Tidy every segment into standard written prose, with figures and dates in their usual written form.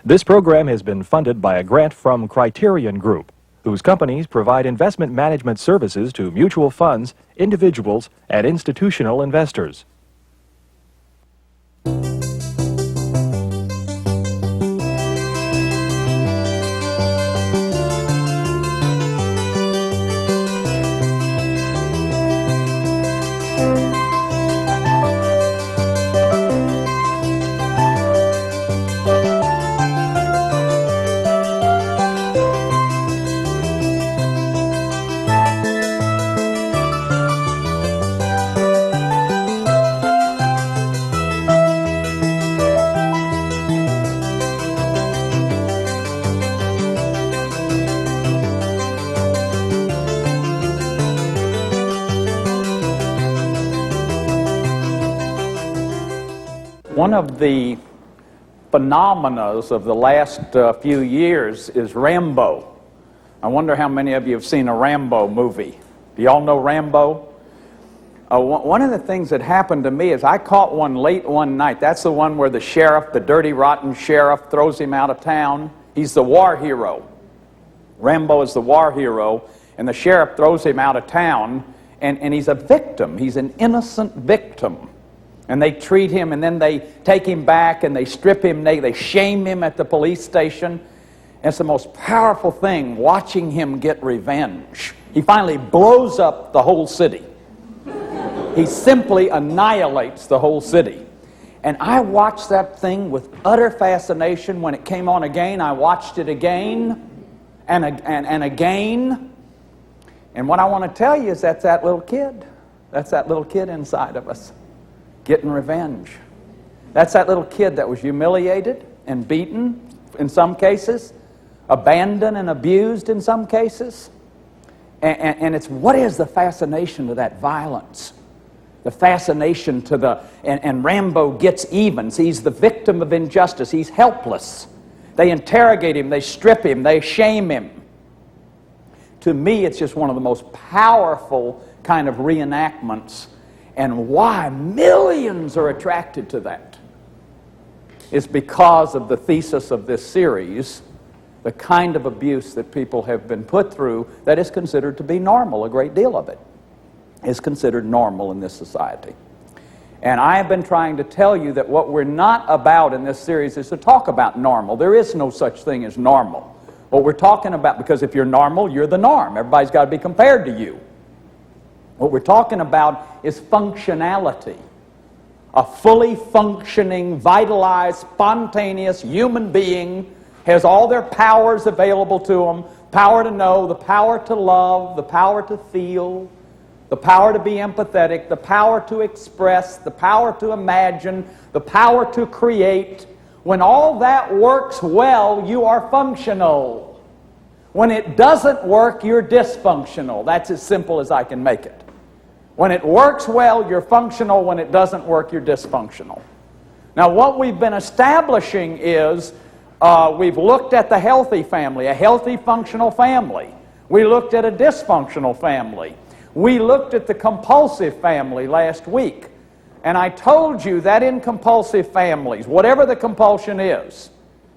This program has been funded by a grant from Criterion Group, whose companies provide investment management services to mutual funds, individuals, and institutional investors. One of the phenomena of the last few years is Rambo. I wonder how many of you have seen a Rambo movie. Do y'all know Rambo? One of the things that happened to me is I caught one late one night. That's the one where the sheriff, the dirty, rotten sheriff, throws him out of town. He's the war hero. Rambo is the war hero, and the sheriff throws him out of town, and he's a victim. He's an innocent victim. And they treat him, and then they take him back, and they strip him, they shame him at the police station. And it's the most powerful thing, watching him get revenge. He finally blows up the whole city. He simply annihilates the whole city. And I watched that thing with utter fascination. When it came on again, I watched it again and again. And what I want to tell you is that's that little kid. That's that little kid inside of us, getting revenge. That's that little kid that was humiliated and beaten in some cases, abandoned and abused in some cases. And it's what is the fascination to that violence? The fascination to the, and Rambo gets even. He's the victim of injustice. He's helpless. They interrogate him, they strip him, they shame him. To me, it's just one of the most powerful kind of reenactments. And why millions are attracted to that is because of the thesis of this series, the kind of abuse that people have been put through that is considered to be normal. A great deal of it is considered normal in this society. And I have been trying to tell you that what we're not about in this series is to talk about normal. There is no such thing as normal. What we're talking about, because if you're normal, you're the norm. Everybody's got to be compared to you. What we're talking about is functionality. A fully functioning, vitalized, spontaneous human being has all their powers available to them. Power to know, the power to love, the power to feel, the power to be empathetic, the power to express, the power to imagine, the power to create. When all that works well, you are functional. When it doesn't work, you're dysfunctional. That's as simple as I can make it. When it works well, you're functional. When it doesn't work, you're dysfunctional. Now, what we've been establishing is we've looked at the healthy family, a healthy, functional family. We looked at a dysfunctional family. We looked at the compulsive family last week. And I told you that in compulsive families, whatever the compulsion is,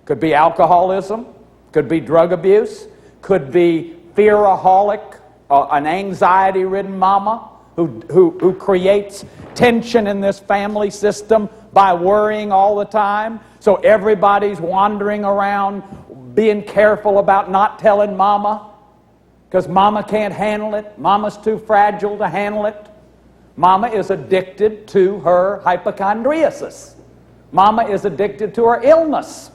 could be alcoholism, could be drug abuse, could be fearaholic, an anxiety-ridden mama, who creates tension in this family system by worrying all the time. So everybody's wandering around being careful about not telling mama because mama can't handle it. Mama's too fragile to handle it. Mama is addicted to her hypochondriasis. Mama is addicted to her illness.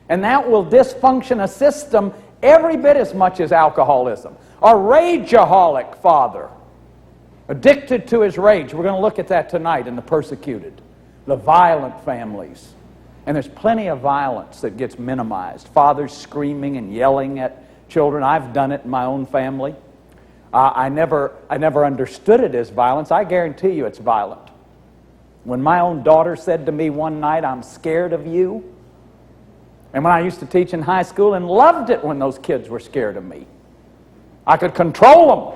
And that will dysfunction a system every bit as much as alcoholism. A rageaholic father, addicted to his rage. We're going to look at that tonight in the persecuted. The violent families. And there's plenty of violence that gets minimized. Fathers screaming and yelling at children. I've done it in my own family. I never understood it as violence. I guarantee you it's violent. When my own daughter said to me one night, "I'm scared of you," and when I used to teach in high school and loved it when those kids were scared of me, I could control them.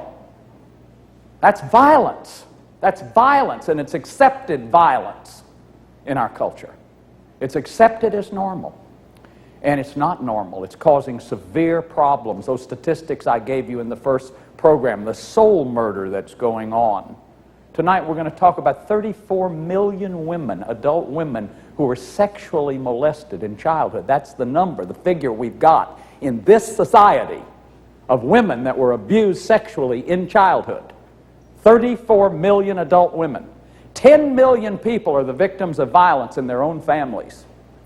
That's violence. That's violence, and it's accepted violence in our culture. It's accepted as normal. And it's not normal. It's causing severe problems. Those statistics I gave you in the first program, the soul murder that's going on. Tonight we're going to talk about 34 million women, adult women, who were sexually molested in childhood. That's the number, the figure we've got in this society of women that were abused sexually in childhood. 34 million adult women. 10 million people are the victims of violence in their own families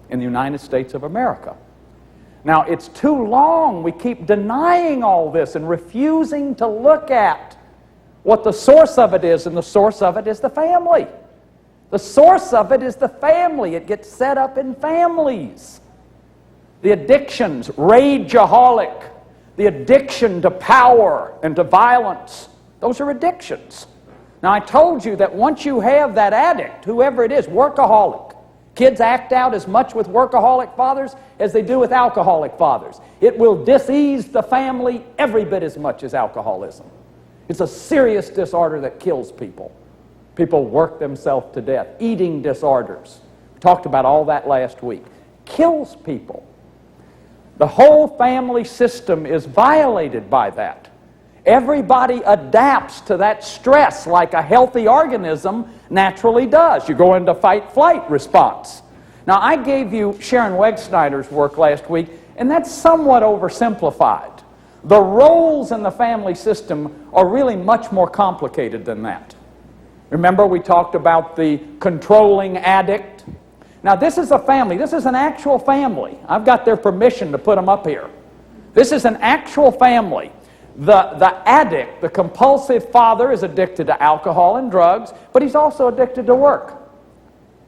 in the United States of America. Now, it's too long. We keep denying all this and refusing to look at what the source of it is, and the source of it is the family. The source of it is the family. It gets set up in families. The addictions, rageaholic, the addiction to power and to violence, those are addictions. Now, I told you that once you have that addict, whoever it is, workaholic, kids act out as much with workaholic fathers as they do with alcoholic fathers. It will disease the family every bit as much as alcoholism. It's a serious disorder that kills people. People work themselves to death. Eating disorders. We talked about all that last week. Kills people. The whole family system is violated by that. Everybody adapts to that stress like a healthy organism naturally does. You go into fight-flight response. Now, I gave you Sharon Wegsnyder's work last week, and that's somewhat oversimplified. The roles in the family system are really much more complicated than that. Remember, we talked about the controlling addict. Now, this is a family. This is an actual family. I've got their permission to put them up here. This is an actual family. The addict, the compulsive father, is addicted to alcohol and drugs, but he's also addicted to work.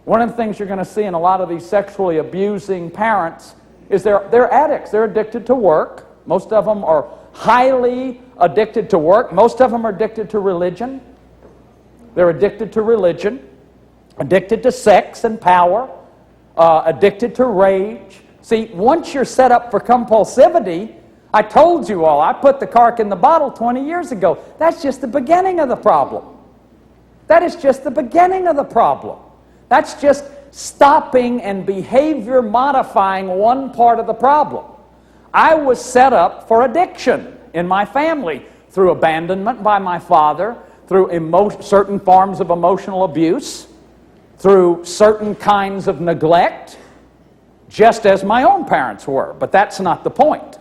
One of the things you're going to see in a lot of these sexually abusing parents is they're addicts. They're addicted to work. Most of them are highly addicted to work. Most of them are addicted to religion. They're addicted to religion, addicted to sex and power, addicted to rage. See, once you're set up for compulsivity, I told you all, I put the cork in the bottle 20 years ago. That's just the beginning of the problem. That is just the beginning of the problem. That's just stopping and behavior modifying one part of the problem. I was set up for addiction in my family through abandonment by my father, through certain forms of emotional abuse, through certain kinds of neglect, just as my own parents were. But that's not the point.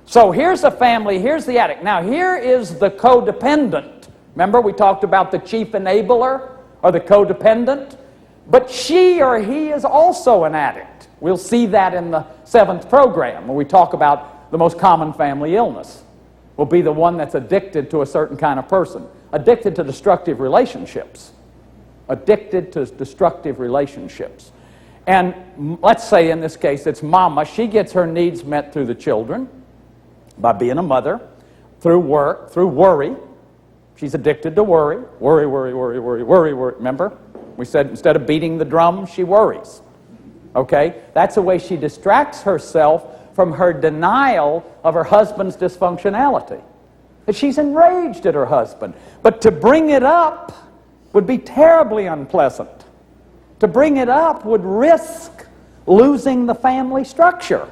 So here's a family, here's the addict. Now here is the codependent. Remember we talked about the chief enabler or the codependent? But she or he is also an addict. We'll see that in the 7th program where we talk about the most common family illness. Will be the one that's addicted to a certain kind of person. Addicted to destructive relationships. Addicted to destructive relationships. And let's say in this case it's mama. She gets her needs met through the children, by being a mother, through work, through worry. She's addicted to worry. Worry, worry, worry, worry, worry, worry. Remember? We said instead of beating the drum, she worries. Okay? That's the way she distracts herself from her denial of her husband's dysfunctionality. That she's enraged at her husband. But to bring it up would be terribly unpleasant. To bring it up would risk losing the family structure.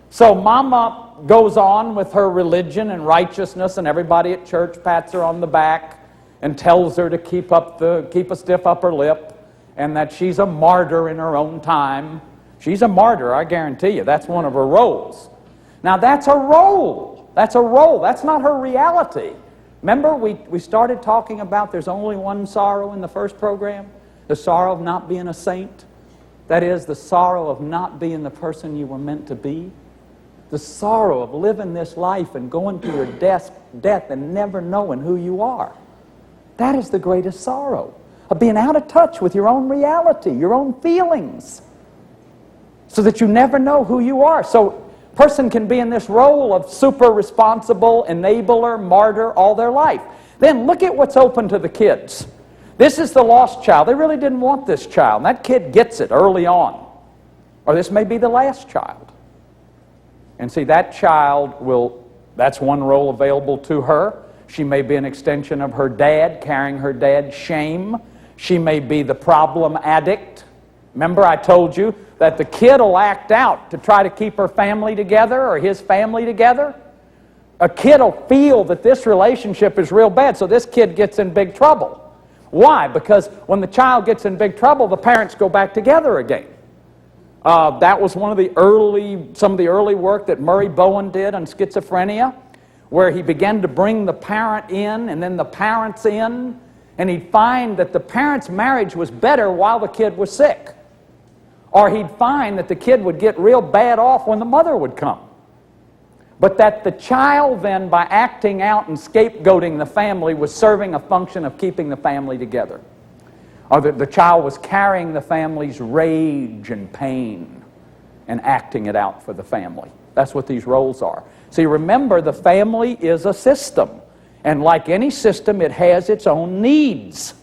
So mama goes on with her religion and righteousness, and everybody at church pats her on the back and tells her to keep a stiff upper lip, and that she's a martyr in her own time. She's a martyr, I guarantee you. That's one of her roles. Now that's a role. That's a role. That's not her reality. Remember we started talking about there's only one sorrow in the first program? The sorrow of not being a saint. That is, the sorrow of not being the person you were meant to be. The sorrow of living this life and going to your death and never knowing who you are. That is the greatest sorrow. Of being out of touch with your own reality, your own feelings. So that you never know who you are. So a person can be in this role of super responsible, enabler, martyr all their life. Then look at what's open to the kids. This is the lost child. They really didn't want this child. And that kid gets it early on. Or this may be the last child. And see, that child that's one role available to her. She may be an extension of her dad, carrying her dad's shame. She may be the problem addict. Remember I told you, that the kid will act out to try to keep her family together or his family together. A kid will feel that this relationship is real bad, so this kid gets in big trouble. Why? Because when the child gets in big trouble, the parents go back together again. That was some of the early work that Murray Bowen did on schizophrenia, where he began to bring the parent in and then the parents in, and he'd find that the parents' marriage was better while the kid was sick. Or he'd find that the kid would get real bad off when the mother would come. But that the child then, by acting out and scapegoating the family, was serving a function of keeping the family together. Or that the child was carrying the family's rage and pain and acting it out for the family. That's what these roles are. See, remember, the family is a system. And like any system, it has its own needs.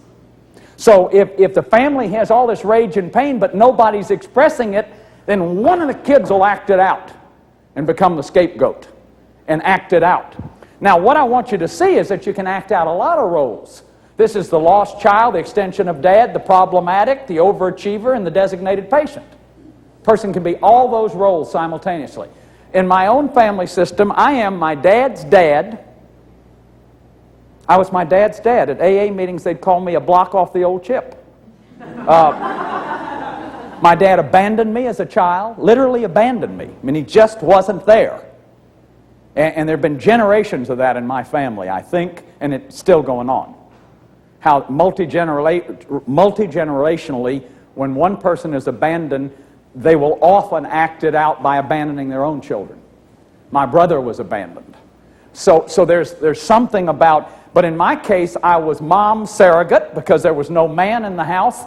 So if the family has all this rage and pain, but nobody's expressing it, then one of the kids will act it out and become the scapegoat and act it out. Now, what I want you to see is that you can act out a lot of roles. This is the lost child, the extension of dad, the problematic, the overachiever, and the designated patient. A person can be all those roles simultaneously. In my own family system, I am my dad's dad. I was my dad's dad. At AA meetings, they'd call me a block off the old chip. My dad abandoned me as a child, literally abandoned me. I mean, he just wasn't there. And there have been generations of that in my family, I think, and it's still going on. How multi-generationally, when one person is abandoned, they will often act it out by abandoning their own children. My brother was abandoned. So there's something about, but in my case, I was mom's surrogate because there was no man in the house.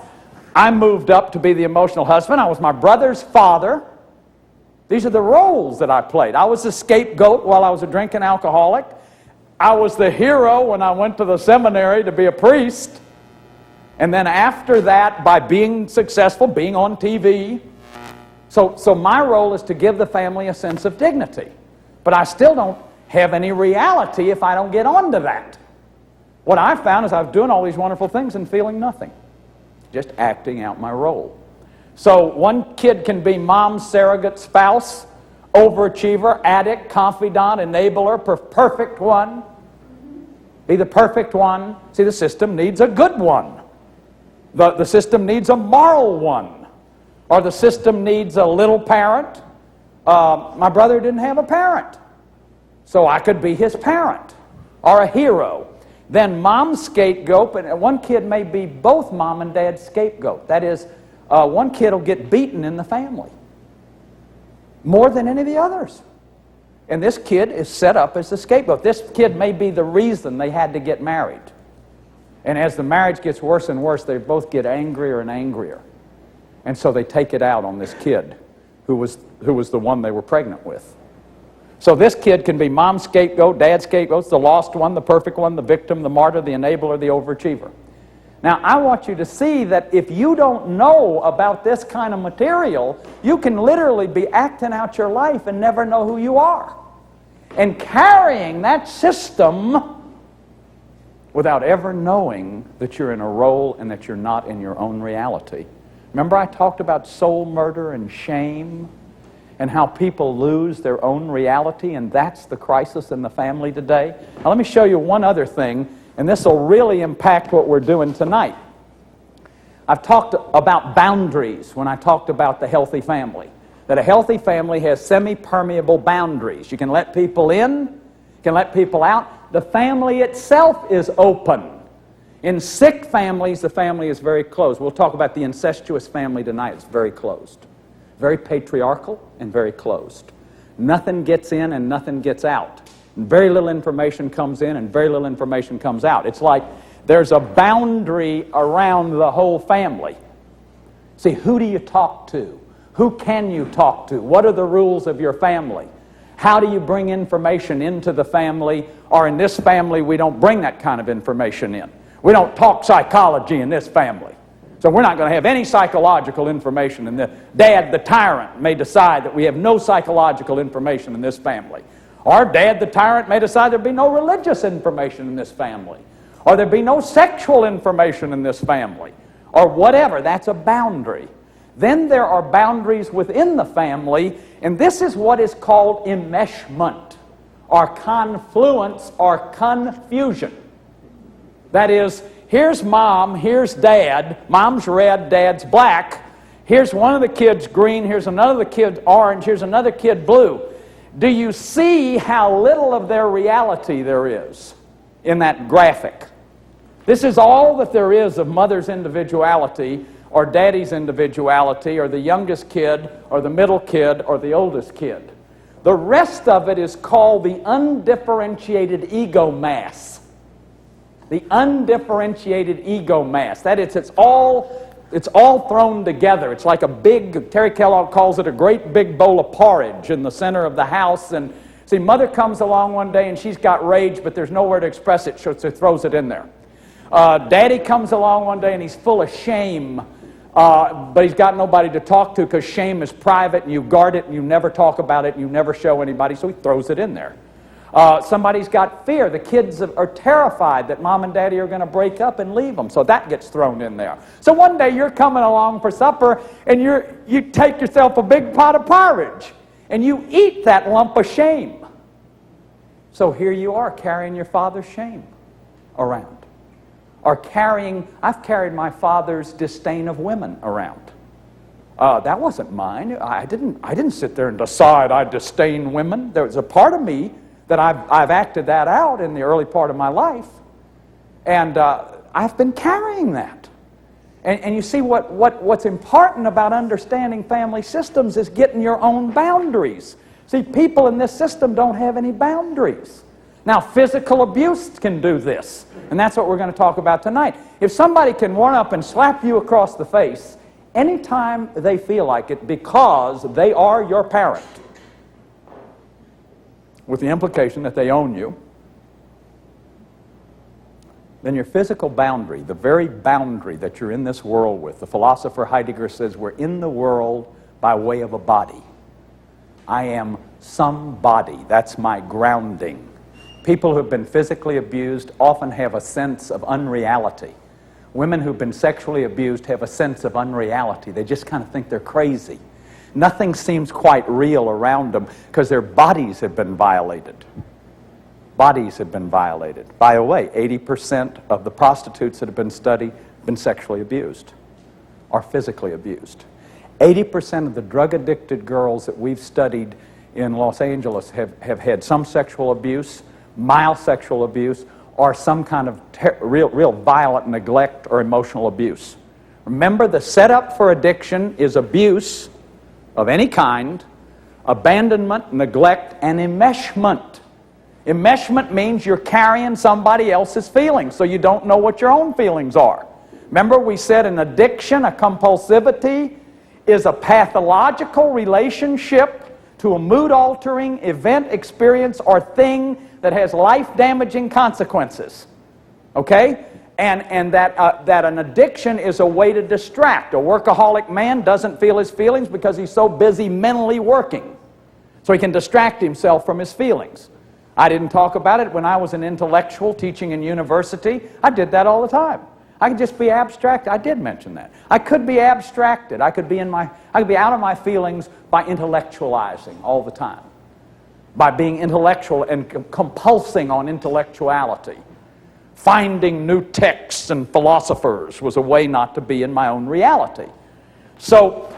I moved up to be the emotional husband. I was my brother's father. These are the roles that I played. I was the scapegoat while I was a drinking alcoholic. I was the hero when I went to the seminary to be a priest. And then after that, by being successful, being on TV. So my role is to give the family a sense of dignity. But I still don't have any reality if I don't get onto that. What I found is I was doing all these wonderful things and feeling nothing. Just acting out my role. So one kid can be mom's surrogate spouse, overachiever, addict, confidant, enabler, perfect one. Be the perfect one. See, the system needs a good one. The system needs a moral one. Or the system needs a little parent. My brother didn't have a parent, so I could be his parent or a hero. Then mom's scapegoat, and one kid may be both mom and dad's scapegoat. That is, one kid will get beaten in the family more than any of the others. And this kid is set up as the scapegoat. This kid may be the reason they had to get married. And as the marriage gets worse and worse, they both get angrier and angrier. And so they take it out on this kid who was the one they were pregnant with. So this kid can be mom's scapegoat, dad's scapegoat, the lost one, the perfect one, the victim, the martyr, the enabler, the overachiever. Now, I want you to see that if you don't know about this kind of material, you can literally be acting out your life and never know who you are. And carrying that system without ever knowing that you're in a role and that you're not in your own reality. Remember I talked about soul murder and shame and how people lose their own reality, and that's the crisis in the family today? Now let me show you one other thing, and this will really impact what we're doing tonight. I've talked about boundaries when I talked about the healthy family. That a healthy family has semi-permeable boundaries. You can let people in, you can let people out. The family itself is open. In sick families, the family is very closed. We'll talk about the incestuous family tonight. It's very closed. Very patriarchal and very closed. Nothing gets in and nothing gets out. Very little information comes in and very little information comes out. It's like there's a boundary around the whole family. See, who do you talk to? Who can you talk to? What are the rules of your family? How do you bring information into the family? Or in this family, we don't bring that kind of information in. We don't talk psychology in this family. So we're not going to have any psychological information. And the dad, the tyrant, may decide that we have no psychological information in this family. Or dad, the tyrant, may decide there'll be no religious information in this family. Or there'll be no sexual information in this family. Or whatever. That's a boundary. Then there are boundaries within the family, and this is what is called enmeshment, or confluence, or confusion. That is, here's mom, here's dad, mom's red, dad's black, here's one of the kids green, here's another kid orange, here's another kid blue. Do you see how little of their reality there is in that graphic? This is all that there is of mother's individuality, or daddy's individuality, or the youngest kid, or the middle kid, or the oldest kid. The rest of it is called the undifferentiated ego mass. The undifferentiated ego mass. That is, it's all thrown together. It's like a big, Terry Kellogg calls it a great big bowl of porridge in the center of the house. And see, mother comes along one day and she's got rage, but there's nowhere to express it, so she throws it in there. Daddy comes along one day and he's full of shame, but he's got nobody to talk to because shame is private and you guard it and you never talk about it and you never show anybody, so he throws it in there. Somebody's got fear. The kids are terrified that mom and daddy are going to break up and leave them, so that gets thrown in there. So one day you're coming along for supper and you take yourself a big pot of porridge and you eat that lump of shame. So here you are carrying your father's shame around. Or I've carried my father's disdain of women around. That wasn't mine. I didn't sit there and decide I disdain women. There was a part of me that I've acted that out in the early part of my life. And I've been carrying that. And you see what's important about understanding family systems is getting your own boundaries. See, people in this system don't have any boundaries. Now, physical abuse can do this, and that's what we're going to talk about tonight. If somebody can run up and slap you across the face anytime they feel like it because they are your parent, with the implication that they own you, then your physical boundary, the very boundary that you're in this world with, the philosopher Heidegger says we're in the world by way of a body. I am somebody. That's my grounding. People who have been physically abused often have a sense of unreality. Women who've been sexually abused have a sense of unreality. They just kind of think they're crazy. Nothing seems quite real around them because their bodies have been violated. Bodies have been violated. By the way, 80% of the prostitutes that have been studied have been sexually abused or physically abused. 80% of the drug-addicted girls that we've studied in Los Angeles have had some sexual abuse, mild sexual abuse, or some kind of real violent neglect or emotional abuse. Remember, the setup for addiction is abuse of any kind, abandonment, neglect, and enmeshment. Enmeshment means you're carrying somebody else's feelings, so you don't know what your own feelings are. Remember, we said an addiction, a compulsivity, is a pathological relationship to a mood-altering event, experience, or thing that has life-damaging consequences. Okay? And that an addiction is a way to distract. A workaholic man doesn't feel his feelings because he's so busy mentally working. So he can distract himself from his feelings. I didn't talk about it when I was an intellectual teaching in university. I did that all the time. I could just be abstract. I did mention that. I could be abstracted. I could be out of my feelings by intellectualizing all the time. By being intellectual and compulsing on intellectuality. Finding new texts and philosophers was a way not to be in my own reality. So,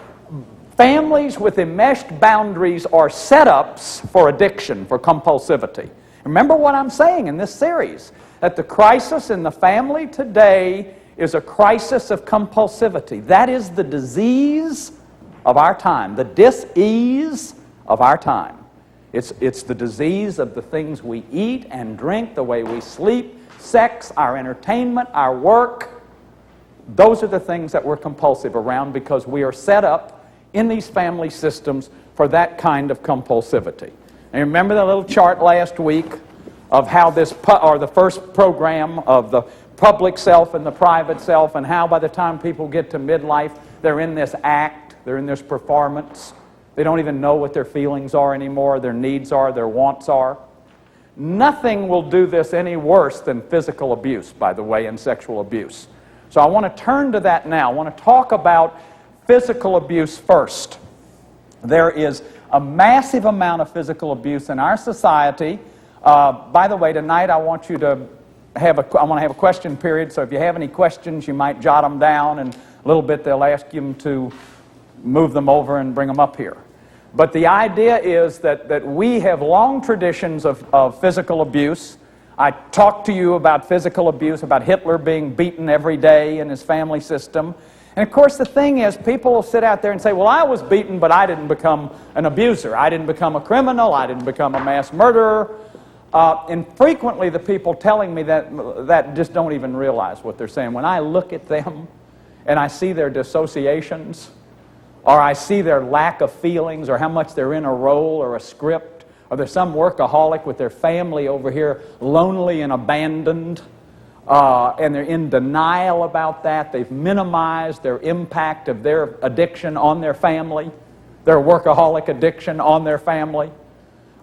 families with enmeshed boundaries are setups for addiction, for compulsivity. Remember what I'm saying in this series, that the crisis in the family today is a crisis of compulsivity. That is the disease of our time, the dis-ease of our time. It's the disease of the things we eat and drink, the way we sleep, sex, our entertainment, our work. Those are the things that we're compulsive around because we are set up in these family systems for that kind of compulsivity. And remember the little chart last week of how the first program of the public self and the private self, and how by the time people get to midlife, they're in this act, they're in this performance. They don't even know what their feelings are anymore, their needs are, their wants are. Nothing will do this any worse than physical abuse, by the way, and sexual abuse. So I want to turn to that now. I want to talk about physical abuse first. There is a massive amount of physical abuse in our society. By the way, tonight I want to have a question period, so if you have any questions, you might jot them down, and a little bit they'll ask you to move them over and bring them up here. But the idea is that we have long traditions of physical abuse. I talked to you about physical abuse, about Hitler being beaten every day in his family system. And of course the thing is, people will sit out there and say, well, I was beaten, but I didn't become an abuser. I didn't become a criminal. I didn't become a mass murderer. And frequently the people telling me that just don't even realize what they're saying. When I look at them and I see their dissociations, or I see their lack of feelings, or how much they're in a role or a script, or there's some workaholic with their family over here lonely and abandoned, and they're in denial about that. They've minimized their impact of their addiction on their family, their workaholic addiction on their family.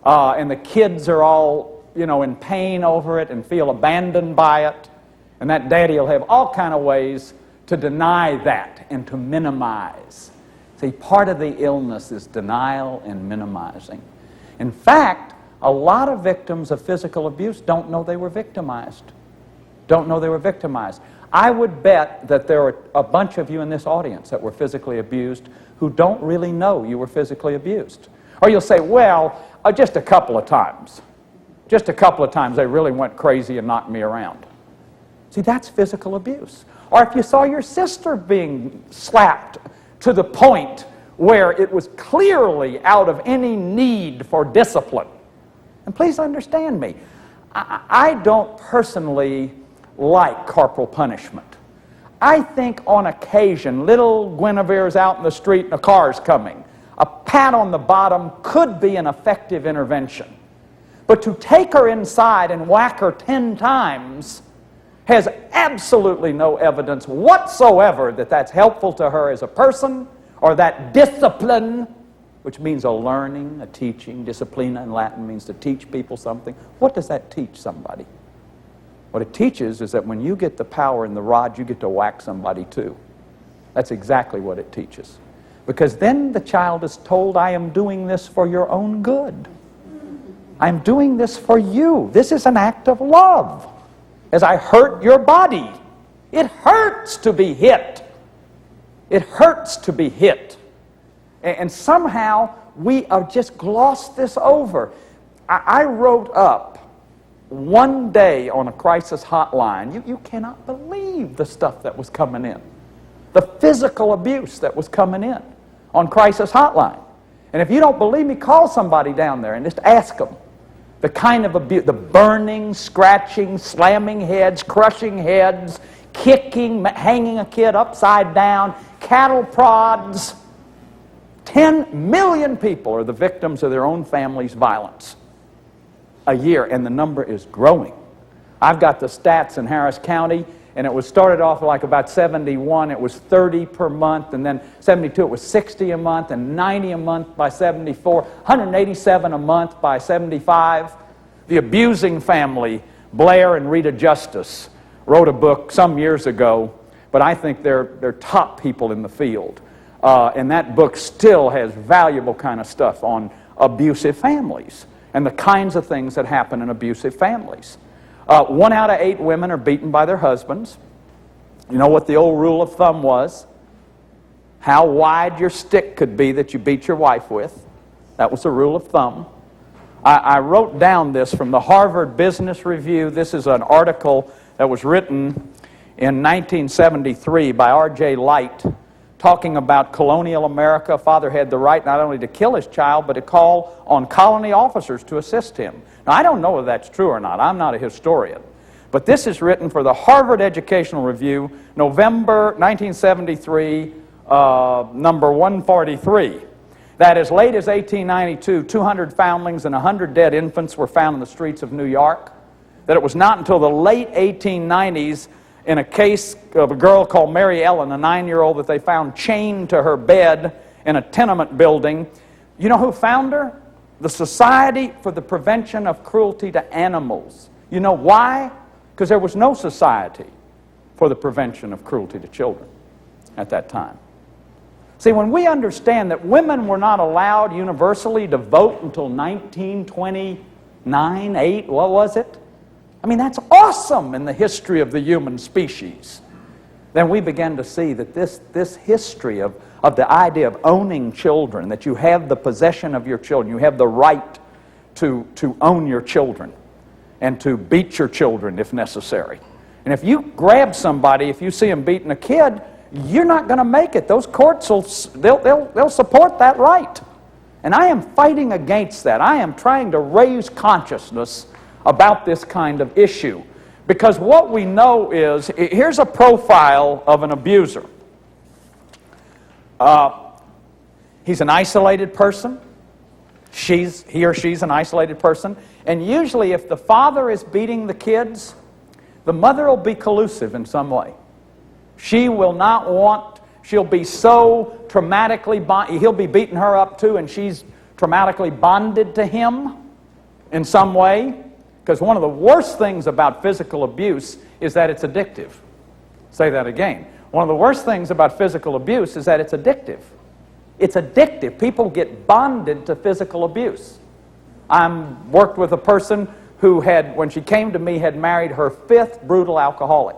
And the kids are all, in pain over it and feel abandoned by it. And that daddy will have all kind of ways to deny that and to minimize. See, part of the illness is denial and minimizing. In fact, a lot of victims of physical abuse don't know they were victimized. Don't know they were victimized. I would bet that there are a bunch of you in this audience that were physically abused who don't really know you were physically abused. Or you'll say, well, just a couple of times. Just a couple of times they really went crazy and knocked me around. See, that's physical abuse. Or if you saw your sister being slapped to the point where it was clearly out of any need for discipline. And please understand me, I don't personally like corporal punishment. I think on occasion, little Guinevere's out in the street and a car's coming. A pat on the bottom could be an effective intervention. But to take her inside and whack her 10 times has absolutely no evidence whatsoever that that's helpful to her as a person, or that discipline, which means a learning, a teaching. Disciplina in Latin means to teach people something. What does that teach somebody? What it teaches is that when you get the power in the rod, you get to whack somebody too. That's exactly what it teaches. Because then the child is told, I am doing this for your own good. I'm doing this for you. This is an act of love. As I hurt your body, it hurts to be hit. It hurts to be hit. And somehow we have just glossed this over. I wrote up one day on a crisis hotline. You cannot believe the stuff that was coming in. The physical abuse that was coming in on crisis hotline. And if you don't believe me, call somebody down there and just ask them. The kind of abuse, the burning, scratching, slamming heads, crushing heads, kicking, hanging a kid upside down, cattle prods. 10 million people are the victims of their own family's violence a year, and the number is growing. I've got the stats in Harris County, and it was started off like about 71. It was 30 per month, and then 72 it was 60 a month, and 90 a month by 74, 187 a month by 75. The abusing family, Blair and Rita Justice, wrote a book some years ago, but I think they're top people in the field. And that book still has valuable kind of stuff on abusive families and the kinds of things that happen in abusive families. 1 out of 8 women are beaten by their husbands. You know what the old rule of thumb was? How wide your stick could be that you beat your wife with. That was the rule of thumb. I wrote down this from the Harvard Business Review. This is an article that was written in 1973 by R.J. Light, talking about colonial America. Father had the right not only to kill his child, but to call on colony officers to assist him. Now, I don't know whether that's true or not. I'm not a historian. But this is written for the Harvard Educational Review, November 1973, number 143. That as late as 1892, 200 foundlings and 100 dead infants were found in the streets of New York. That it was not until the late 1890s, in a case of a girl called Mary Ellen, a 9-year-old, that they found chained to her bed in a tenement building. You know who found her? The Society for the Prevention of Cruelty to Animals. You know why? Because there was no society for the prevention of cruelty to children at that time. See, when we understand that women were not allowed universally to vote until 1929, 8, what was it? I mean, that's awesome in the history of the human species. Then we began to see that this history of the idea of owning children, that you have the possession of your children, you have the right to own your children and to beat your children if necessary. And if you grab somebody, if you see them beating a kid, you're not going to make it. Those courts they'll support that right. And I am fighting against that. I am trying to raise consciousness about this kind of issue. Because what we know is, here's a profile of an abuser. He's an isolated person. He or she's an isolated person. And usually if the father is beating the kids, the mother will be collusive in some way. She will not want, she'll be so traumatically bonded, he'll be beating her up too, and she's traumatically bonded to him in some way. Because one of the worst things about physical abuse is that it's addictive. Say that again. One of the worst things about physical abuse is that it's addictive. It's addictive. People get bonded to physical abuse. I worked with a person who had, when she came to me, had married her 5th brutal alcoholic.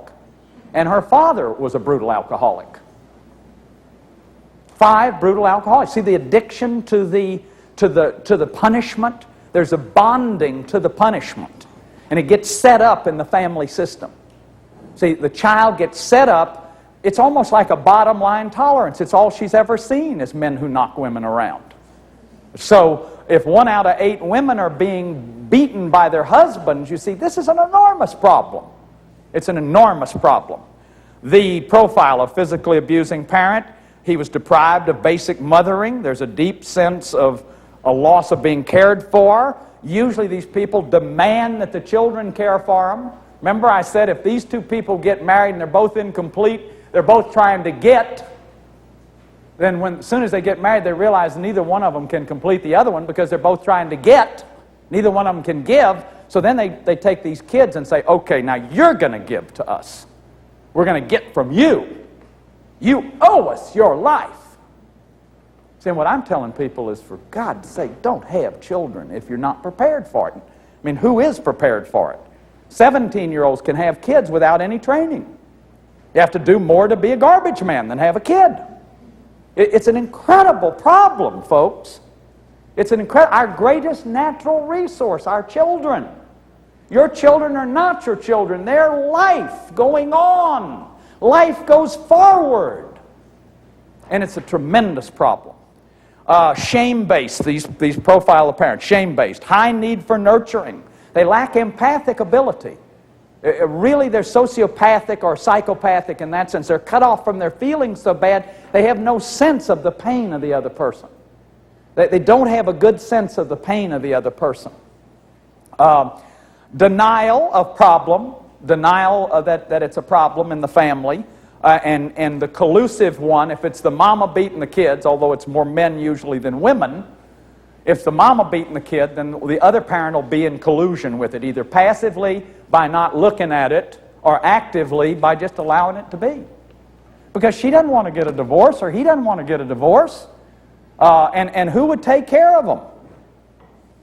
And her father was a brutal alcoholic. 5 brutal alcoholics. See the addiction to the punishment? There's a bonding to the punishment. And it gets set up in the family system. See, the child gets set up. It's almost like a bottom line tolerance. It's all she's ever seen is men who knock women around. So if 1 out of 8 women are being beaten by their husbands, you see, this is an enormous problem. It's an enormous problem. The profile of physically abusing parent, he was deprived of basic mothering. There's a deep sense of a loss of being cared for. Usually these people demand that the children care for them. Remember I said if these 2 people get married and they're both incomplete, they're both trying to get, then as soon as they get married they realize neither one of them can complete the other one because they're both trying to get. Neither one of them can give. So then they take these kids and say, okay, now you're going to give to us. We're going to get from you. You owe us your life. See, what I'm telling people is, for God's sake, don't have children if you're not prepared for it. I mean, who is prepared for it? 17-year-olds can have kids without any training. You have to do more to be a garbage man than have a kid. It's an incredible problem, folks. It's our greatest natural resource, our children. Your children are not your children. They're life going on. Life goes forward. And it's a tremendous problem. Shame-based, these profile of parents, shame-based, high need for nurturing. They lack empathic ability. Really, they're sociopathic or psychopathic in that sense. They're cut off from their feelings so bad, they have no sense of the pain of the other person. They don't have a good sense of the pain of the other person. Denial of problem, denial that it's a problem in the family. And the collusive one, if it's the mama beating the kids, although it's more men usually than women, if the mama beating the kid, then the other parent will be in collusion with it, either passively by not looking at it, or actively by just allowing it to be. Because she doesn't want to get a divorce, or he doesn't want to get a divorce. And who would take care of them?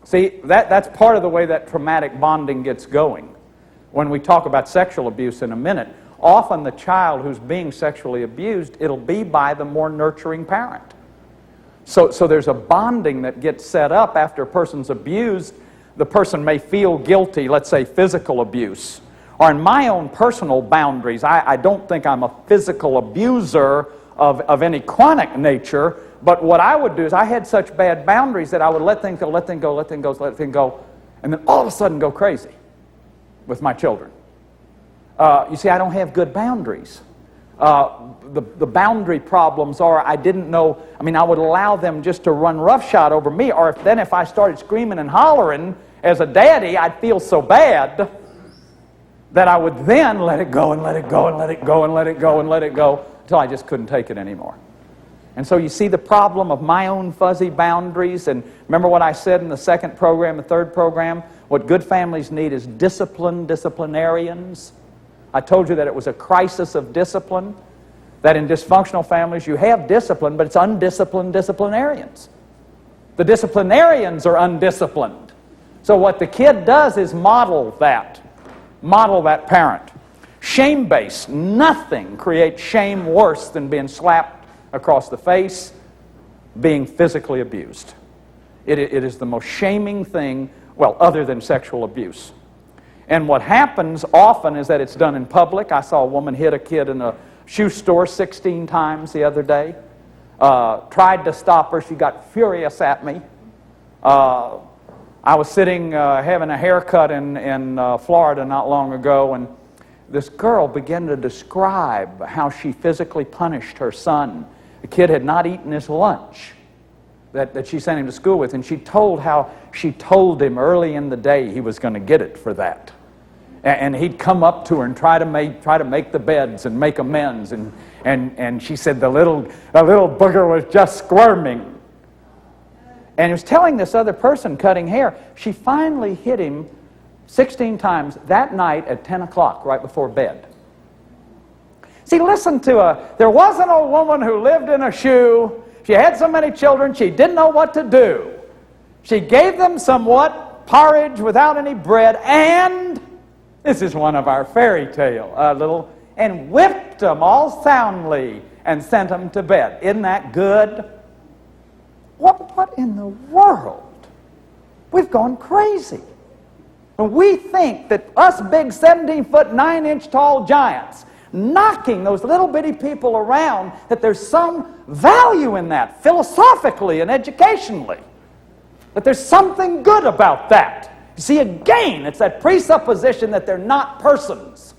See, that's part of the way that traumatic bonding gets going. When we talk about sexual abuse in a minute, often the child who's being sexually abused, it'll be by the more nurturing parent. So there's a bonding that gets set up after a person's abused. The person may feel guilty, let's say physical abuse. Or in my own personal boundaries, I don't think I'm a physical abuser of any chronic nature, but what I would do is I had such bad boundaries that I would let things go, and then all of a sudden go crazy with my children. You see, I don't have good boundaries. The boundary problems are I didn't know, I would allow them just to run roughshod over me, or if I started screaming and hollering as a daddy, I'd feel so bad that I would then let it go and let it go and let it go and let it go and let it go until I just couldn't take it anymore. And so you see the problem of my own fuzzy boundaries. And remember what I said in the second program, the third program? What good families need is disciplinarians. I told you that it was a crisis of discipline. that in dysfunctional families you have discipline, but it's undisciplined disciplinarians. The disciplinarians are undisciplined. So what the kid does is model that parent. Shame-based. Nothing creates shame worse than being slapped across the face, being physically abused. It is the most shaming thing, well, other than sexual abuse. And what happens often is that it's done in public. I saw a woman hit a kid in a shoe store 16 times the other day. Tried to stop her. She got furious at me. I was sitting having a haircut in Florida not long ago, and this girl began to describe how she physically punished her son. The kid had not eaten his lunch that she sent him to school with, and she told how she told him early in the day he was going to get it for that. And he'd come up to her and try to make the beds and make amends, and she said the little booger was just squirming. And he was telling this other person cutting hair, she finally hit him 16 times that night at 10 o'clock, right before bed. See, listen to there was an old woman who lived in a shoe. She had so many children, she didn't know what to do. She gave them somewhat porridge without any bread, and this is one of our fairy tale, and whipped them all soundly and sent them to bed. Isn't that good? What in the world? We've gone crazy. And we think that us big 17-foot, 9-inch tall giants knocking those little bitty people around, that there's some value in that, philosophically and educationally. That there's something good about that. You see, again, it's that presupposition that they're not persons.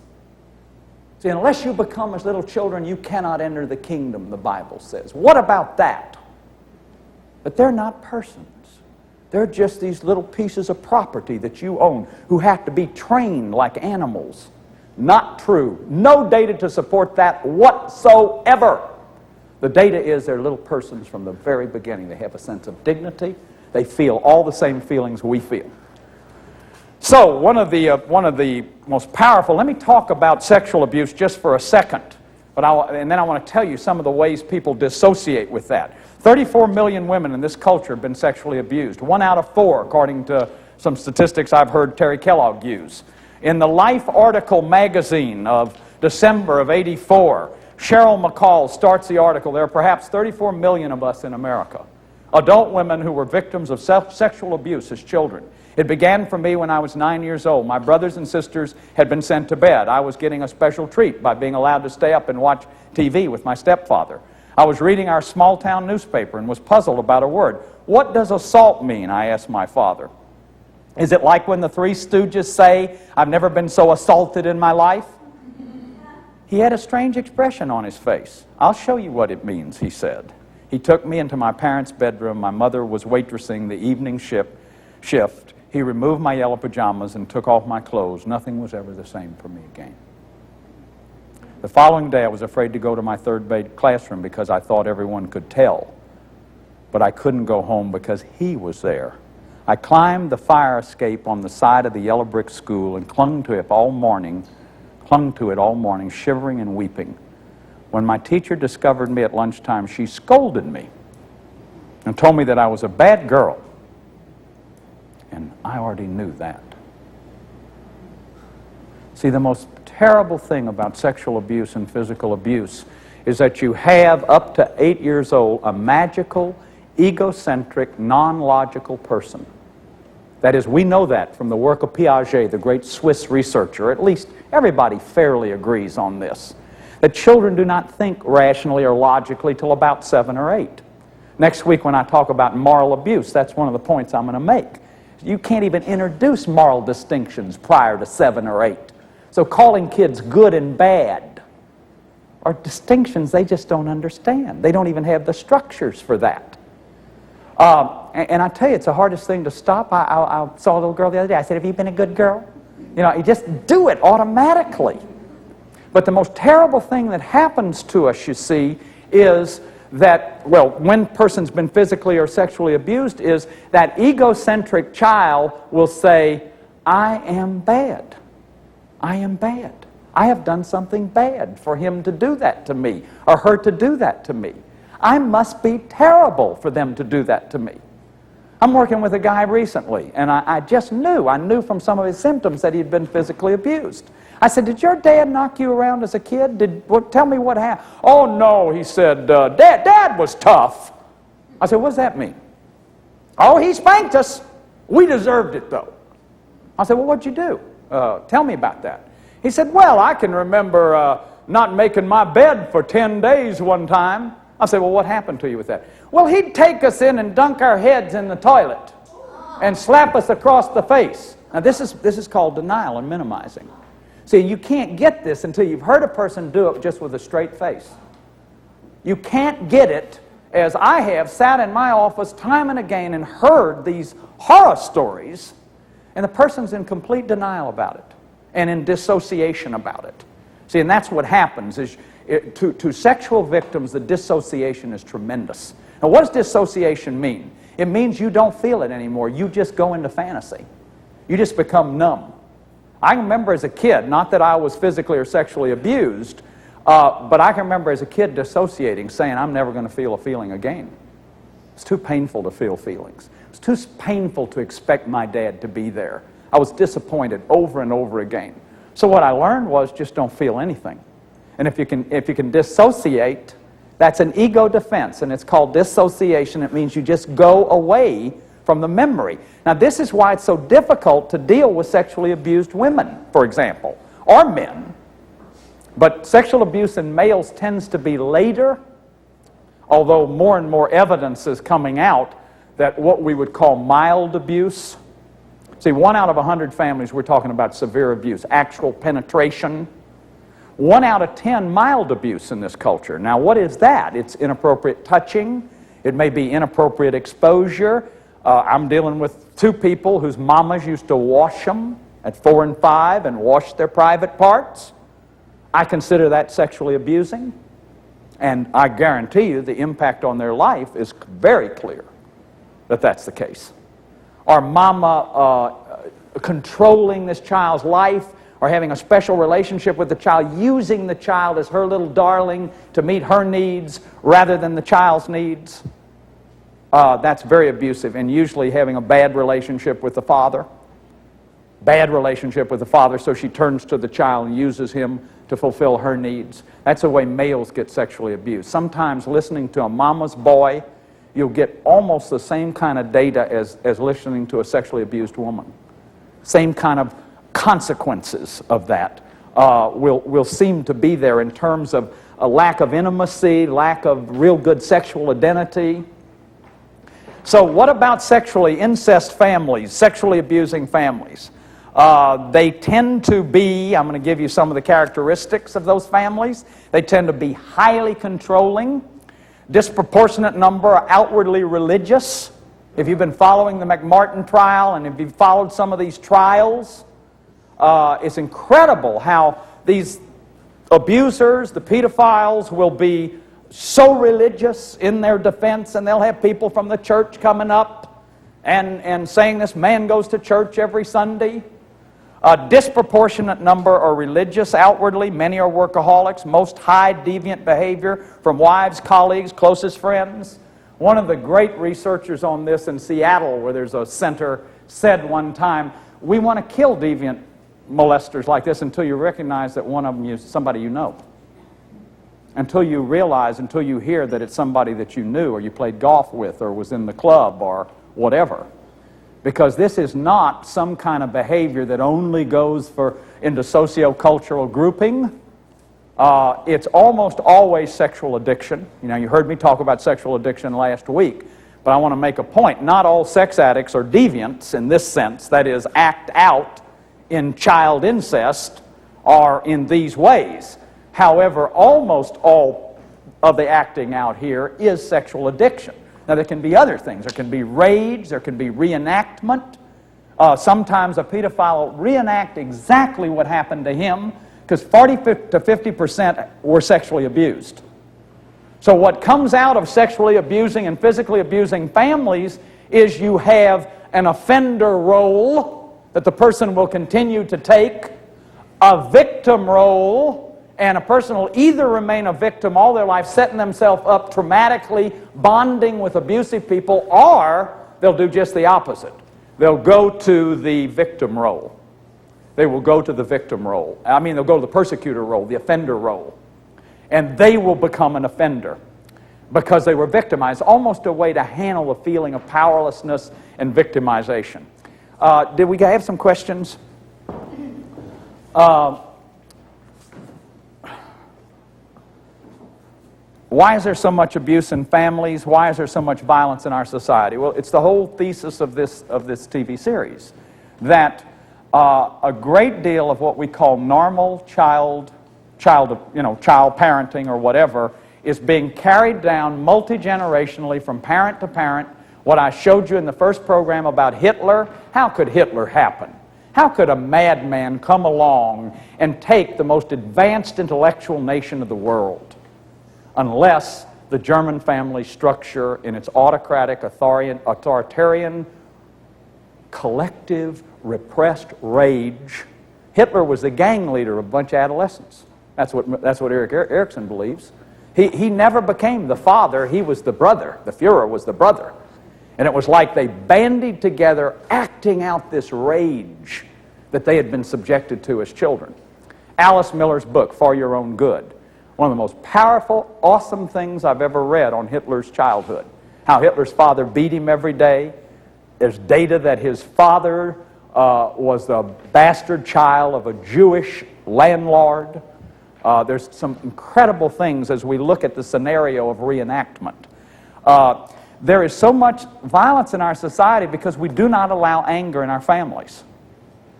See, unless you become as little children, you cannot enter the kingdom, the Bible says. What about that? But they're not persons. They're just these little pieces of property that you own who have to be trained like animals. Not true. No data to support that whatsoever. The data is they're little persons from the very beginning. They have a sense of dignity. They feel all the same feelings we feel. So one of the most powerful, let me talk about sexual abuse just for a second. And then I want to tell you some of the ways people dissociate with that. 34 million women in this culture have been sexually abused. 1 out of 4, according to some statistics I've heard Terry Kellogg use. In the Life article magazine of December of '84, Cheryl McCall starts the article, there are perhaps 34 million of us in America, adult women who were victims of sexual abuse as children. It began for me when I was 9 years old. My brothers and sisters had been sent to bed. I was getting a special treat by being allowed to stay up and watch TV with my stepfather. I was reading our small-town newspaper and was puzzled about a word. What does assault mean? I asked my father. Is it like when the Three Stooges say, I've never been so assaulted in my life? He had a strange expression on his face. I'll show you what it means, he said. He took me into my parents' bedroom. My mother was waitressing the evening shift. He removed my yellow pajamas and took off my clothes. Nothing was ever the same for me again. The following day, I was afraid to go to my third grade classroom because I thought everyone could tell. But I couldn't go home because he was there. I climbed the fire escape on the side of the yellow brick school and clung to it all morning, shivering and weeping. When my teacher discovered me at lunchtime, she scolded me and told me that I was a bad girl. And I already knew that. See, the most terrible thing about sexual abuse and physical abuse is that you have, up to 8 years old, a magical, egocentric, non-logical person. That is, we know that from the work of Piaget, the great Swiss researcher. At least everybody fairly agrees on this. That children do not think rationally or logically till about 7 or 8. Next week when I talk about moral abuse, that's one of the points I'm going to make. You can't even introduce moral distinctions prior to 7 or 8. So calling kids good and bad are distinctions they just don't understand. They don't even have the structures for that. And I tell you, it's the hardest thing to stop. I saw a little girl the other day. I said, have you been a good girl? You know, you just do it automatically. But the most terrible thing that happens to us, you see, is that, well, when a person's been physically or sexually abused, is that egocentric child will say, I am bad. I am bad. I have done something bad for him to do that to me or her to do that to me. I must be terrible for them to do that to me. I'm working with a guy recently, and I just knew. I knew from some of his symptoms that he'd been physically abused. I said, did your dad knock you around as a kid? Tell me what happened. Oh, no, he said, Dad was tough. I said, what does that mean? Oh, he spanked us. We deserved it, though. I said, well, what'd you do? Tell me about that. He said, well, I can remember not making my bed for 10 days one time. I said, well, what happened to you with that? Well, he'd take us in and dunk our heads in the toilet and slap us across the face. Now, this is called denial and minimizing. See, you can't get this until you've heard a person do it just with a straight face. You can't get it, as I have sat in my office time and again and heard these horror stories, and the person's in complete denial about it and in dissociation about it. See, and that's what happens is to sexual victims, the dissociation is tremendous. Now, what does dissociation mean? It means you don't feel it anymore. You just go into fantasy. You just become numb. I can remember as a kid, not that I was physically or sexually abused, but I can remember as a kid dissociating, saying, I'm never going to feel a feeling again. It's too painful to feel feelings. It's too painful to expect my dad to be there. I was disappointed over and over again. So what I learned was just don't feel anything. And if you can dissociate, that's an ego defense, and it's called dissociation. It means you just go away from the memory. Now, this is why it's so difficult to deal with sexually abused women, for example, or men. But sexual abuse in males tends to be later, although more and more evidence is coming out that what we would call mild abuse. See, 1 out of 100 families, we're talking about severe abuse, actual penetration. 1 out of 10 mild abuse in this culture. Now, what is that? It's inappropriate touching. It may be inappropriate exposure. I'm dealing with 2 people whose mamas used to wash them at 4 and 5 and wash their private parts. I consider that sexually abusing. And I guarantee you the impact on their life is very clear that that's the case. Or mama controlling this child's life, or having a special relationship with the child, using the child as her little darling to meet her needs rather than the child's needs. That's very abusive, and usually having a bad relationship with the father. Bad relationship with the father, so she turns to the child and uses him to fulfill her needs. That's the way males get sexually abused. Sometimes listening to a mama's boy, you'll get almost the same kind of data as listening to a sexually abused woman. Same kind of consequences of that will seem to be there in terms of a lack of intimacy, lack of real good sexual identity. So what about sexually incest families, sexually abusing families? They tend to be, I'm going to give you some of the characteristics of those families. They tend to be highly controlling. Disproportionate number are outwardly religious. If you've been following the McMartin trial and if you've followed some of these trials, it's incredible how these abusers, the pedophiles, will be so religious in their defense, and they'll have people from the church coming up and saying this man goes to church every Sunday. A disproportionate number are religious outwardly. Many are workaholics. Most hide deviant behavior from wives, colleagues, closest friends. One of the great researchers on this in Seattle, where there's a center, said one time, we want to kill deviant molesters like this until you recognize that one of them is somebody you know. Until you realize, until you hear that it's somebody that you knew or you played golf with or was in the club or whatever. Because this is not some kind of behavior that only goes into socio-cultural grouping. It's almost always sexual addiction. You know, you heard me talk about sexual addiction last week, but I want to make a point. Not all sex addicts are deviants in this sense, that is, act out in child incest or in these ways. However, almost all of the acting out here is sexual addiction. Now, there can be other things. There can be rage. There can be reenactment. Sometimes a pedophile will reenact exactly what happened to him because 40 to 50% were sexually abused. So what comes out of sexually abusing and physically abusing families is you have an offender role that the person will continue to take, a victim role, and a person will either remain a victim all their life, setting themselves up traumatically, bonding with abusive people, or they'll do just the opposite. They'll go to the victim role. They will go to the victim role. I mean, they'll go to the persecutor role, the offender role. And they will become an offender because they were victimized, almost a way to handle the feeling of powerlessness and victimization. Did we have some questions? Why is there so much abuse in families? Why is there so much violence in our society? Well, it's the whole thesis of this TV series, that a great deal of what we call normal child parenting or whatever is being carried down multi-generationally from parent to parent. What I showed you in the first program about Hitler, how could Hitler happen? How could a madman come along and take the most advanced intellectual nation of the world unless the German family structure in its autocratic, authoritarian, collective, repressed rage? Hitler was the gang leader of a bunch of adolescents. That's what Erik Erikson believes. He never became the father, he was the brother. The Fuhrer was the brother. And it was like they bandied together, acting out this rage that they had been subjected to as children. Alice Miller's book, For Your Own Good, one of the most powerful, awesome things I've ever read on Hitler's childhood. How Hitler's father beat him every day. There's data that his father was the bastard child of a Jewish landlord. There's some incredible things as we look at the scenario of reenactment. There is so much violence in our society because we do not allow anger in our families.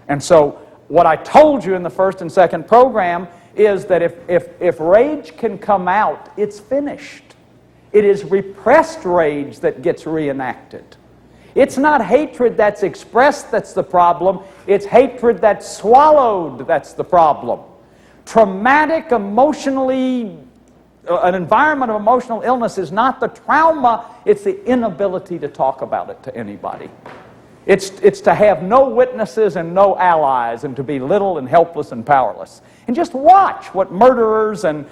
And so what I told you in the first and second program is that if rage can come out, it's finished. It is repressed rage that gets reenacted. It's not hatred that's expressed that's the problem. It's hatred that's swallowed that's the problem. Traumatic, emotionally, an environment of emotional illness is not the trauma, it's the inability to talk about it to anybody. It's to have no witnesses and no allies and to be little and helpless and powerless. And just watch what murderers and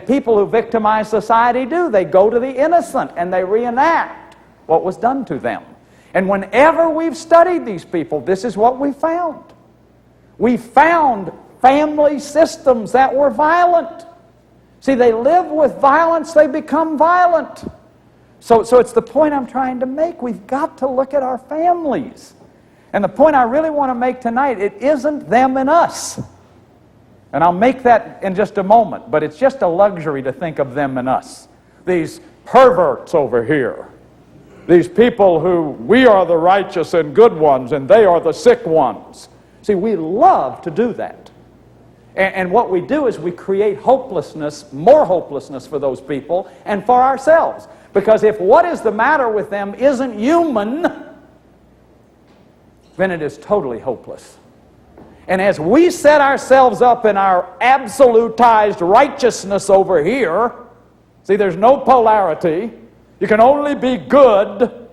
people who victimize society do. They go to the innocent and they reenact what was done to them. And whenever we've studied these people, this is what we found. We found family systems that were violent. See, they live with violence, they become violent. So it's the point I'm trying to make. We've got to look at our families. And the point I really want to make tonight, it isn't them and us. And I'll make that in just a moment, but it's just a luxury to think of them and us. These perverts over here. These people who, we are the righteous and good ones, and they are the sick ones. See, we love to do that. And what we do is we create hopelessness, more hopelessness for those people and for ourselves. Because if what is the matter with them isn't human, then it is totally hopeless. And as we set ourselves up in our absolutized righteousness over here, see, there's no polarity. You can only be good.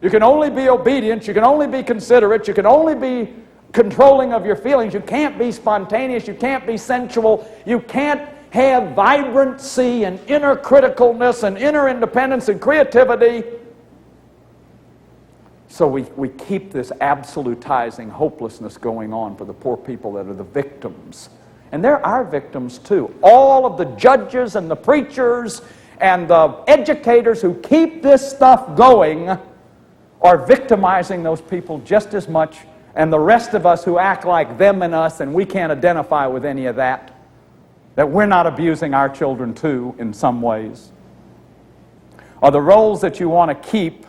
You can only be obedient. You can only be considerate. You can only be controlling of your feelings. You can't be spontaneous. You can't be sensual. You can't have vibrancy and inner criticalness and inner independence and creativity. So we keep this absolutizing hopelessness going on for the poor people that are the victims. And they're our victims too. All of the judges and the preachers and the educators who keep this stuff going are victimizing those people just as much. And the rest of us who act like them and us and we can't identify with any of that, that we're not abusing our children too in some ways. Are the roles that you want to keep,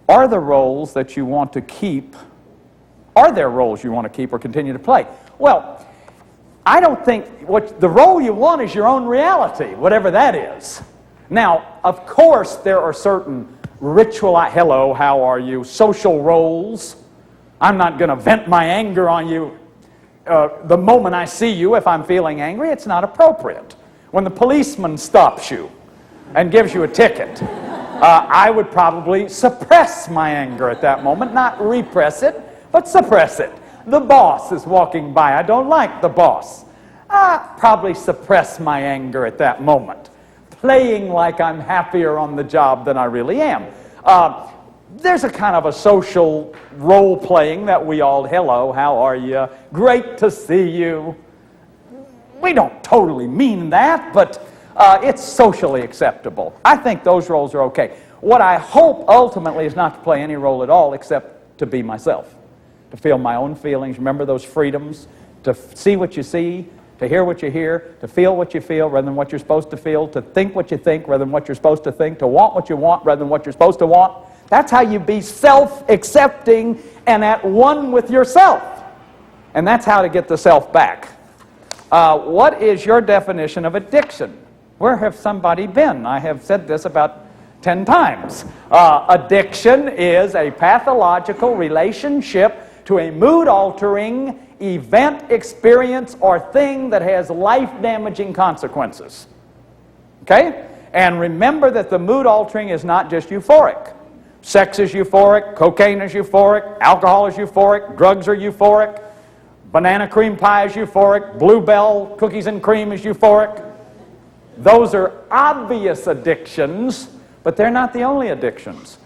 are the roles that you want to keep, are there roles you want to keep or continue to play? Well, I don't think the role you want is your own reality, whatever that is. Now, of course, there are certain hello, how are you, social roles. I'm not going to vent my anger on you the moment I see you if I'm feeling angry. It's not appropriate. When the policeman stops you and gives you a ticket, I would probably suppress my anger at that moment, not repress it, but suppress it. The boss is walking by. I don't like the boss. I probably suppress my anger at that moment, playing like I'm happier on the job than I really am. There's a kind of a social role-playing that we all, hello, how are you? Great to see you. We don't totally mean that, but it's socially acceptable. I think those roles are okay. What I hope ultimately is not to play any role at all except to be myself, to feel my own feelings, remember those freedoms, to see what you see, to hear what you hear, to feel what you feel rather than what you're supposed to feel, to think what you think rather than what you're supposed to think, to want what you want rather than what you're supposed to want. That's how you be self-accepting and at one with yourself. And that's how to get the self back. What is your definition of addiction? Where have somebody been? I have said this about 10 times. Addiction is a pathological relationship to a mood-altering event, experience, or thing that has life-damaging consequences. Okay? And remember that the mood-altering is not just euphoric. Sex is euphoric, cocaine is euphoric, alcohol is euphoric, drugs are euphoric, banana cream pie is euphoric, Bluebell cookies and cream is euphoric. Those are obvious addictions, but they're not the only addictions.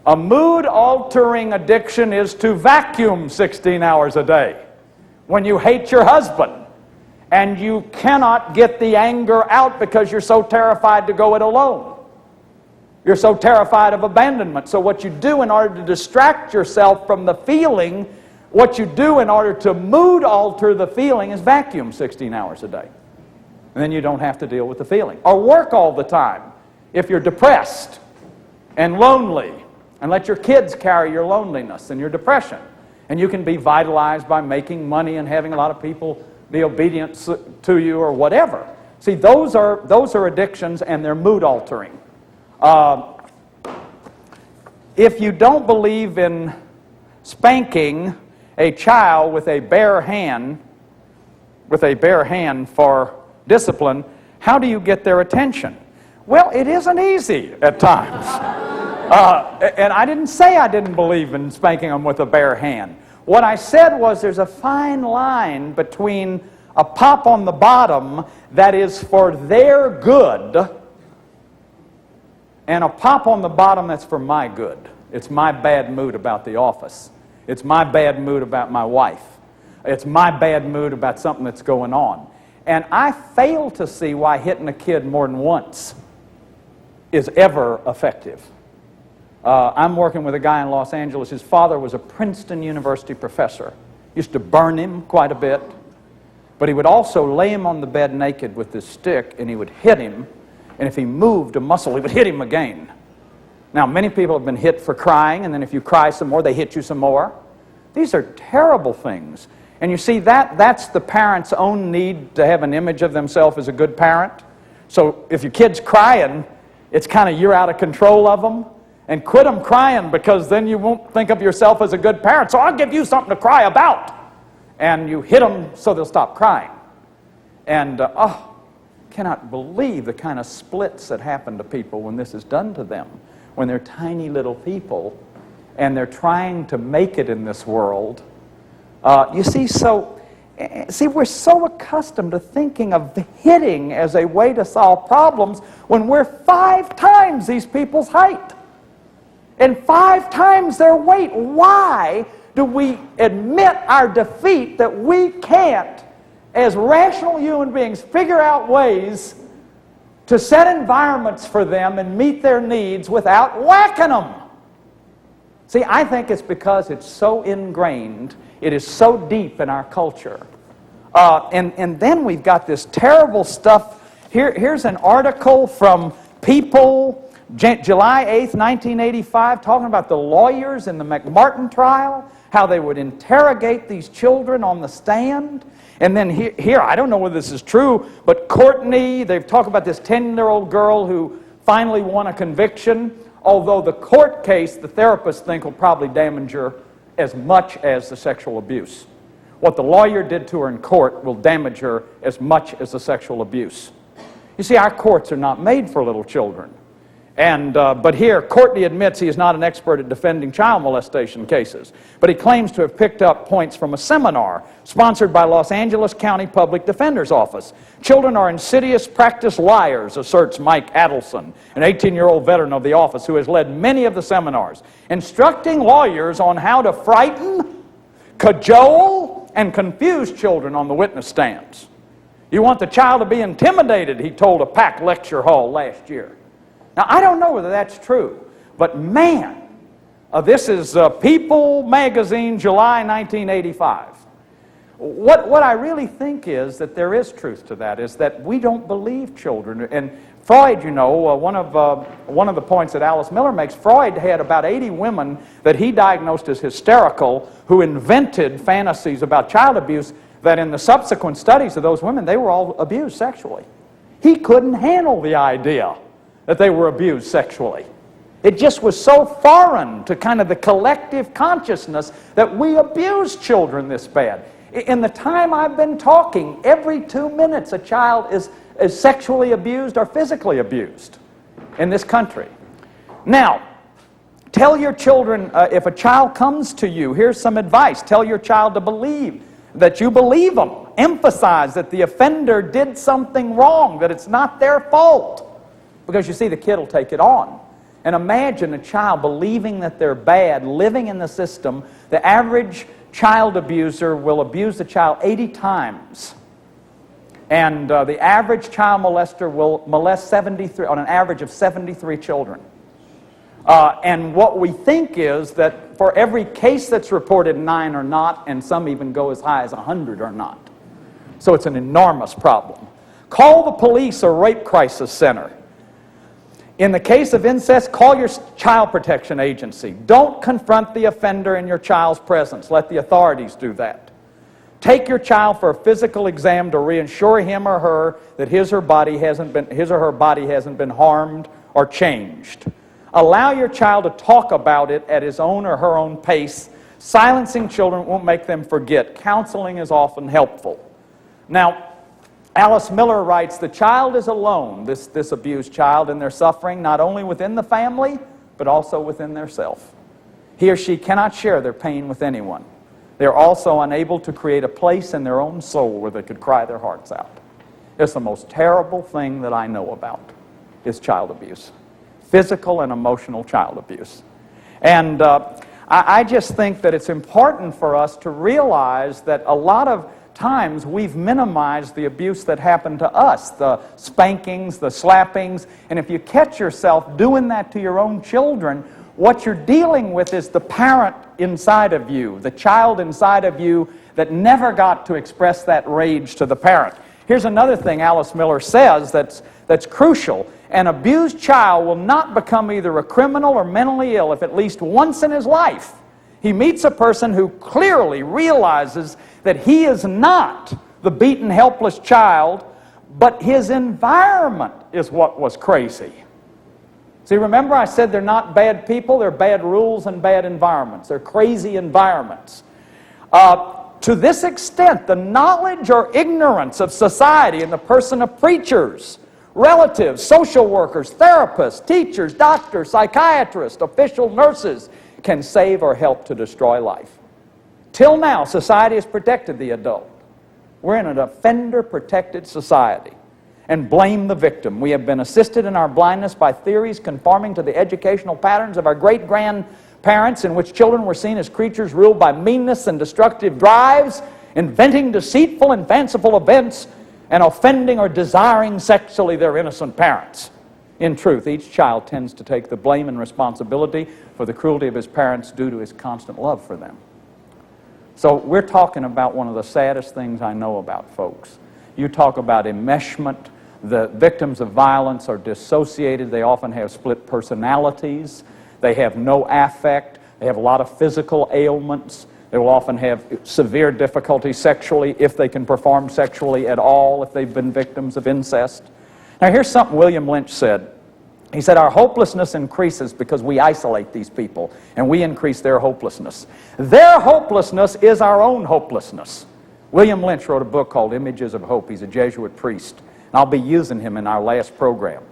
A mood-altering addiction is to vacuum 16 hours a day. When you hate your husband and you cannot get the anger out because you're so terrified to go it alone. You're so terrified of abandonment. So what you do in order to distract yourself from the feeling, what you do in order to mood alter the feeling is vacuum 16 hours a day. And then you don't have to deal with the feeling. Or work all the time. If you're depressed and lonely, and let your kids carry your loneliness and your depression. And you can be vitalized by making money and having a lot of people be obedient to you or whatever. See, those are addictions and they're mood altering. If you don't believe in spanking a child with a bare hand for discipline, how do you get their attention? Well, it isn't easy at times. And I didn't say I didn't believe in spanking them with a bare hand. What I said was there's a fine line between a pop on the bottom that is for their good and a pop on the bottom that's for my good. It's my bad mood about the office. It's my bad mood about my wife. It's my bad mood about something that's going on. And I fail to see why hitting a kid more than once is ever effective. I'm working with a guy in Los Angeles. His father was a Princeton University professor. Used to burn him quite a bit. But he would also lay him on the bed naked with this stick, and he would hit him. And if he moved a muscle, he would hit him again. Now, many people have been hit for crying, and then if you cry some more, they hit you some more. These are terrible things. And you see, that's the parent's own need to have an image of themselves as a good parent. So if your kid's crying, it's kind of you're out of control of them. And quit them crying, because then you won't think of yourself as a good parent. So I'll give you something to cry about. And you hit them so they'll stop crying. And, cannot believe the kind of splits that happen to people when this is done to them. When they're tiny little people and they're trying to make it in this world. You see, we're so accustomed to thinking of hitting as a way to solve problems when we're 5 times these people's height. And 5 times their weight. Why do we admit our defeat that we can't, as rational human beings, figure out ways to set environments for them and meet their needs without whacking them? See, I think it's because it's so ingrained, it is so deep in our culture. And then we've got this terrible stuff. Here's an article from People, July 8th, 1985, talking about the lawyers in the McMartin trial, how they would interrogate these children on the stand. And then here, I don't know whether this is true, but Courtney, they've talked about this 10-year-old girl who finally won a conviction, although the court case, the therapists think, will probably damage her as much as the sexual abuse. What the lawyer did to her in court will damage her as much as the sexual abuse. You see, our courts are not made for little children. But here, Courtney admits he is not an expert at defending child molestation cases, but he claims to have picked up points from a seminar sponsored by Los Angeles County Public Defender's Office. Children are insidious, practiced liars, asserts Mike Adelson, an 18-year-old veteran of the office who has led many of the seminars, instructing lawyers on how to frighten, cajole, and confuse children on the witness stands. You want the child to be intimidated, he told a packed lecture hall last year. Now, I don't know whether that's true, but man, this is People magazine, July 1985. What I really think is that there is truth to that, is that we don't believe children. And Freud, you know, one of the points that Alice Miller makes, Freud had about 80 women that he diagnosed as hysterical who invented fantasies about child abuse, that in the subsequent studies of those women, they were all abused sexually. He couldn't handle the idea that they were abused sexually. It just was so foreign to kind of the collective consciousness that we abuse children this bad. In the time I've been talking, every 2 minutes a child is sexually abused or physically abused in this country. Now, tell your children, if a child comes to you, here's some advice. Tell your child to believe that you believe them. Emphasize that the offender did something wrong, that it's not their fault. Because you see, the kid will take it on. And imagine a child believing that they're bad, living in the system. The average child abuser will abuse the child 80 times. And the average child molester will molest 73, on an average of 73 children. And what we think is that for every case that's reported, 9 are not, and some even go as high as 100 are not. So it's an enormous problem. Call the police or rape crisis center. In the case of incest, call your child protection agency. Don't confront the offender in your child's presence. Let the authorities do that. Take your child for a physical exam to reassure him or her that his or her body hasn't been harmed or changed. Allow your child to talk about it at his own or her own pace. Silencing children won't make them forget. Counseling is often helpful. Now, Alice Miller writes, the child is alone, this abused child, in their suffering, not only within the family, but also within their self. He or she cannot share their pain with anyone. They are also unable to create a place in their own soul where they could cry their hearts out. It's the most terrible thing that I know about, is child abuse. Physical and emotional child abuse. And I just think that it's important for us to realize that a lot of times we've minimized the abuse that happened to us, the spankings, the slappings, and if you catch yourself doing that to your own children, what you're dealing with is the parent inside of you, the child inside of you that never got to express that rage to the parent. Here's another thing Alice Miller says that's crucial. An abused child will not become either a criminal or mentally ill if at least once in his life he meets a person who clearly realizes that he is not the beaten, helpless child, but his environment is what was crazy. See, remember I said they're not bad people, they're bad rules and bad environments. They're crazy environments. To this extent, the knowledge or ignorance of society in the person of preachers, relatives, social workers, therapists, teachers, doctors, psychiatrists, official nurses can save or help to destroy life. Till now, society has protected the adult. We're in an offender-protected society. And blame the victim. We have been assisted in our blindness by theories conforming to the educational patterns of our great-grandparents, in which children were seen as creatures ruled by meanness and destructive drives, inventing deceitful and fanciful events, and offending or desiring sexually their innocent parents. In truth, each child tends to take the blame and responsibility for the cruelty of his parents due to his constant love for them. So we're talking about one of the saddest things I know about, folks. You talk about enmeshment. The victims of violence are dissociated. They often have split personalities. They have no affect. They have a lot of physical ailments. They will often have severe difficulty sexually, if they can perform sexually at all, if they've been victims of incest. Now here's something William Lynch said. He said, our hopelessness increases because we isolate these people, and we increase their hopelessness. Their hopelessness is our own hopelessness. William Lynch wrote a book called Images of Hope. He's a Jesuit priest, and I'll be using him in our last program.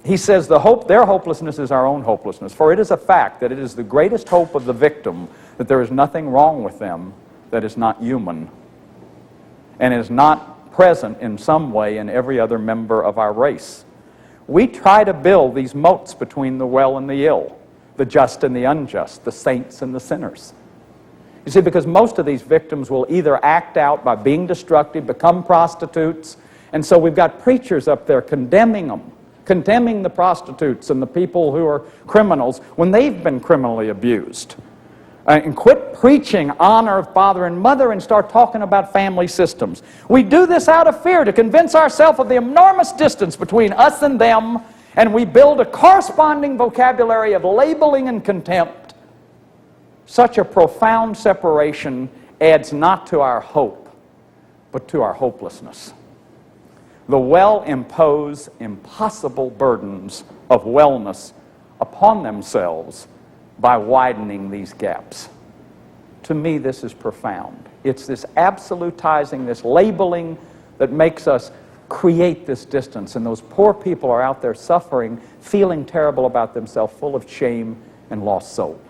He says their hopelessness is our own hopelessness, for it is a fact that it is the greatest hope of the victim that there is nothing wrong with them that is not human and is not present in some way in every other member of our race. We try to build these moats between the well and the ill, the just and the unjust, the saints and the sinners. You see, because most of these victims will either act out by being destructive, become prostitutes, and so we've got preachers up there condemning them, condemning the prostitutes and the people who are criminals when they've been criminally abused. And quit preaching honor of father and mother and start talking about family systems. We do this out of fear to convince ourselves of the enormous distance between us and them, and we build a corresponding vocabulary of labeling and contempt. Such a profound separation adds not to our hope, but to our hopelessness. The well impose impossible burdens of wellness upon themselves by widening these gaps. To me, this is profound. It's this absolutizing, this labeling that makes us create this distance, and those poor people are out there suffering, feeling terrible about themselves, full of shame and lost soul.